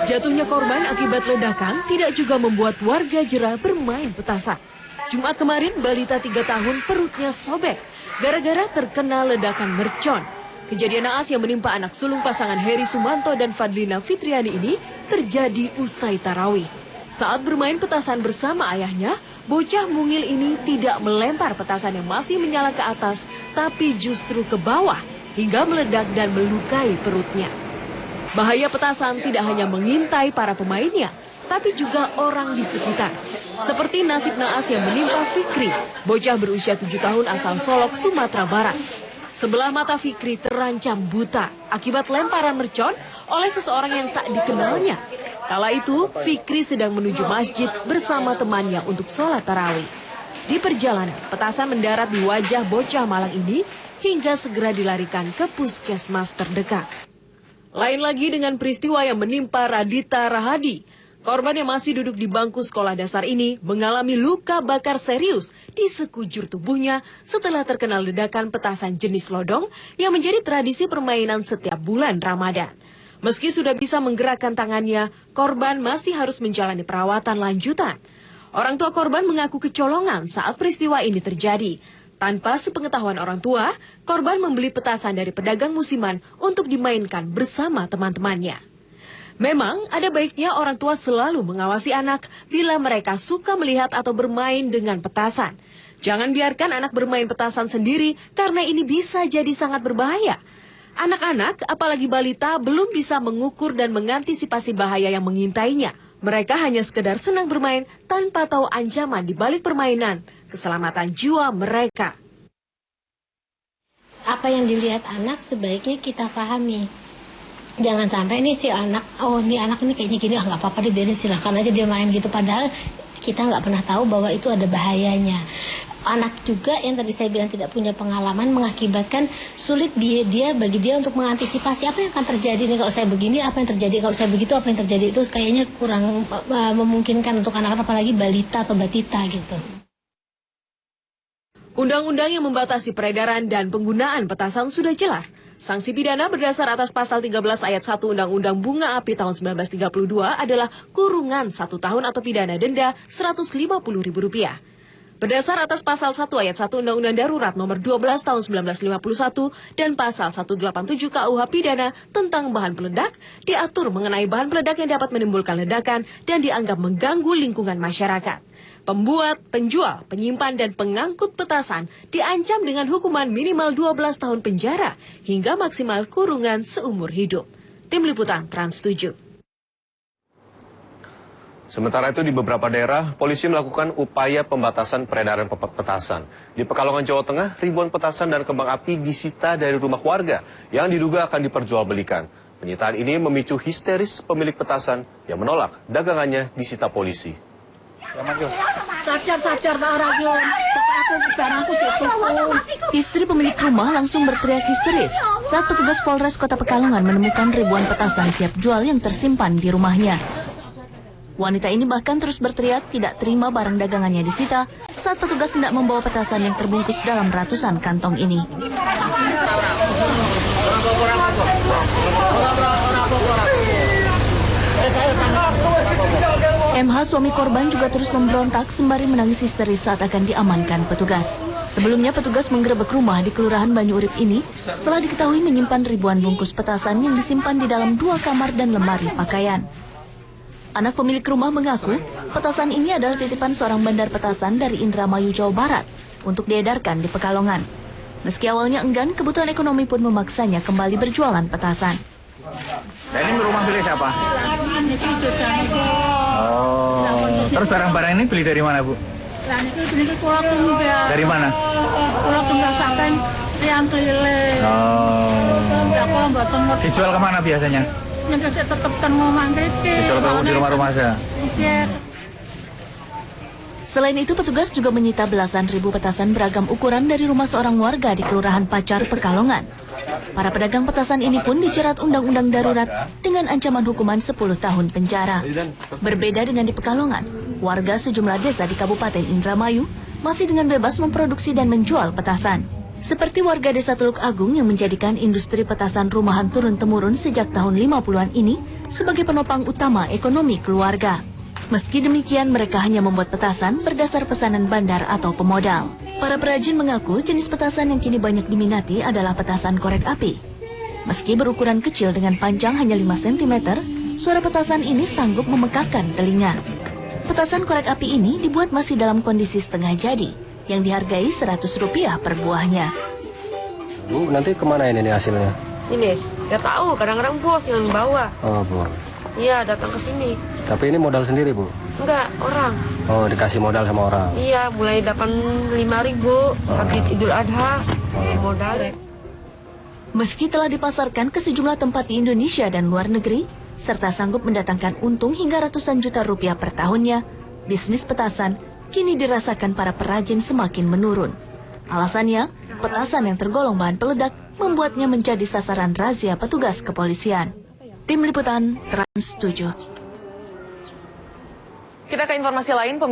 Jatuhnya korban akibat ledakan tidak juga membuat warga jera bermain petasan. Jumat kemarin, balita 3 tahun perutnya sobek gara-gara terkena ledakan mercon. Kejadian naas yang menimpa anak sulung pasangan Heri Sumanto dan Fadlina Fitriani ini terjadi usai tarawih. Saat bermain petasan bersama ayahnya, bocah mungil ini tidak melempar petasan yang masih menyala ke atas, tapi justru ke bawah hingga meledak dan melukai perutnya. Bahaya petasan tidak hanya mengintai para pemainnya, tapi juga orang di sekitar. Seperti nasib naas yang menimpa Fikri, bocah berusia 7 tahun asal Solok, Sumatera Barat. Sebelah mata Fikri terancam buta akibat lemparan mercon oleh seseorang yang tak dikenalnya. Kala itu, Fikri sedang menuju masjid bersama temannya untuk sholat tarawih. Di perjalanan, petasan mendarat di wajah bocah malang ini hingga segera dilarikan ke puskesmas terdekat. Lain lagi dengan peristiwa yang menimpa Radita Rahadi. Korban yang masih duduk di bangku sekolah dasar ini mengalami luka bakar serius di sekujur tubuhnya setelah terkena ledakan petasan jenis lodong yang menjadi tradisi permainan setiap bulan Ramadan. Meski sudah bisa menggerakkan tangannya, korban masih harus menjalani perawatan lanjutan. Orang tua korban mengaku kecolongan saat peristiwa ini terjadi. Tanpa sepengetahuan orang tua, korban membeli petasan dari pedagang musiman untuk dimainkan bersama teman-temannya. Memang ada baiknya orang tua selalu mengawasi anak bila mereka suka melihat atau bermain dengan petasan. Jangan biarkan anak bermain petasan sendiri karena ini bisa jadi sangat berbahaya. Anak-anak, apalagi balita, belum bisa mengukur dan mengantisipasi bahaya yang mengintainya. Mereka hanya sekedar senang bermain tanpa tahu ancaman di balik permainan, keselamatan jiwa mereka. Apa yang dilihat anak sebaiknya kita pahami. Jangan sampai nih si anak, ini anak ini kayaknya gini, nggak apa-apa deh, biarin, silahkan aja dia main gitu. Padahal kita nggak pernah tahu bahwa itu ada bahayanya. Anak juga yang tadi saya bilang tidak punya pengalaman mengakibatkan sulit bagi dia untuk mengantisipasi apa yang akan terjadi nih kalau saya begini, apa yang terjadi kalau saya begitu, apa yang terjadi. Itu kayaknya kurang memungkinkan untuk anak-anak, apalagi balita atau batita gitu. Undang-undang yang membatasi peredaran dan penggunaan petasan sudah jelas. Sanksi pidana berdasar atas pasal 13 ayat 1 Undang-Undang Bunga Api tahun 1932 adalah kurungan 1 tahun atau pidana denda Rp150.000. Berdasar atas pasal 1 ayat 1 Undang-Undang Darurat nomor 12 tahun 1951 dan pasal 187 KUH pidana tentang bahan peledak, diatur mengenai bahan peledak yang dapat menimbulkan ledakan dan dianggap mengganggu lingkungan masyarakat. Pembuat, penjual, penyimpan, dan pengangkut petasan diancam dengan hukuman minimal 12 tahun penjara hingga maksimal kurungan seumur hidup. Tim Liputan Trans 7. Sementara itu di beberapa daerah, polisi melakukan upaya pembatasan peredaran petasan. Di Pekalongan, Jawa Tengah, ribuan petasan dan kembang api disita dari rumah warga yang diduga akan diperjualbelikan. Penyitaan ini memicu histeris pemilik petasan yang menolak dagangannya disita polisi. Istri pemilik rumah langsung berteriak histeris saat petugas Polres Kota Pekalongan menemukan ribuan petasan siap jual yang tersimpan di rumahnya. Wanita ini bahkan terus berteriak tidak terima barang dagangannya disita saat petugas hendak membawa petasan yang terbungkus dalam ratusan kantong ini. MH, suami korban, juga terus memberontak sembari menangis histeris saat akan diamankan petugas. Sebelumnya petugas menggerebek rumah di Kelurahan Banyu Urip ini setelah diketahui menyimpan ribuan bungkus petasan yang disimpan di dalam 2 kamar dan lemari pakaian. Anak pemilik rumah mengaku petasan ini adalah titipan seorang bandar petasan dari Indramayu, Jawa Barat untuk diedarkan di Pekalongan. Meski awalnya enggan, kebutuhan ekonomi pun memaksanya kembali berjualan petasan. Ini rumah milik siapa? Oh, terus barang-barang ini beli dari mana, Bu? Dari mana? Oh. Dijual kemana biasanya? Dijual di rumah-rumah saja. Selain itu, petugas juga menyita belasan ribu petasan beragam ukuran dari rumah seorang warga di Kelurahan Pacar, Pekalongan. Para pedagang petasan ini pun dijerat Undang-Undang Darurat dengan ancaman hukuman 10 tahun penjara. Berbeda dengan di Pekalongan, warga sejumlah desa di Kabupaten Indramayu masih dengan bebas memproduksi dan menjual petasan. Seperti warga desa Teluk Agung yang menjadikan industri petasan rumahan turun-temurun sejak tahun 50-an ini sebagai penopang utama ekonomi keluarga. Meski demikian, mereka hanya membuat petasan berdasar pesanan bandar atau pemodal. Para perajin mengaku jenis petasan yang kini banyak diminati adalah petasan korek api. Meski berukuran kecil dengan panjang hanya 5 cm, suara petasan ini sanggup memekakkan telinga. Petasan korek api ini dibuat masih dalam kondisi setengah jadi, yang dihargai Rp100 per buahnya. Bu, nanti kemana ini nih hasilnya? Ini, nggak tahu. Kadang-kadang bos yang bawa. Oh, Bu. Iya, datang ke sini. Tapi ini modal sendiri, Bu? Enggak, orang. Oh, dikasih modal sama orang? Iya, mulai 85.000 habis Idul Adha. Modal. Meski telah dipasarkan ke sejumlah tempat di Indonesia dan luar negeri, serta sanggup mendatangkan untung hingga ratusan juta rupiah per tahunnya, bisnis petasan kini dirasakan para perajin semakin menurun. Alasannya, petasan yang tergolong bahan peledak membuatnya menjadi sasaran razia petugas kepolisian. Tim Liputan Trans 7. Kita ke informasi lain.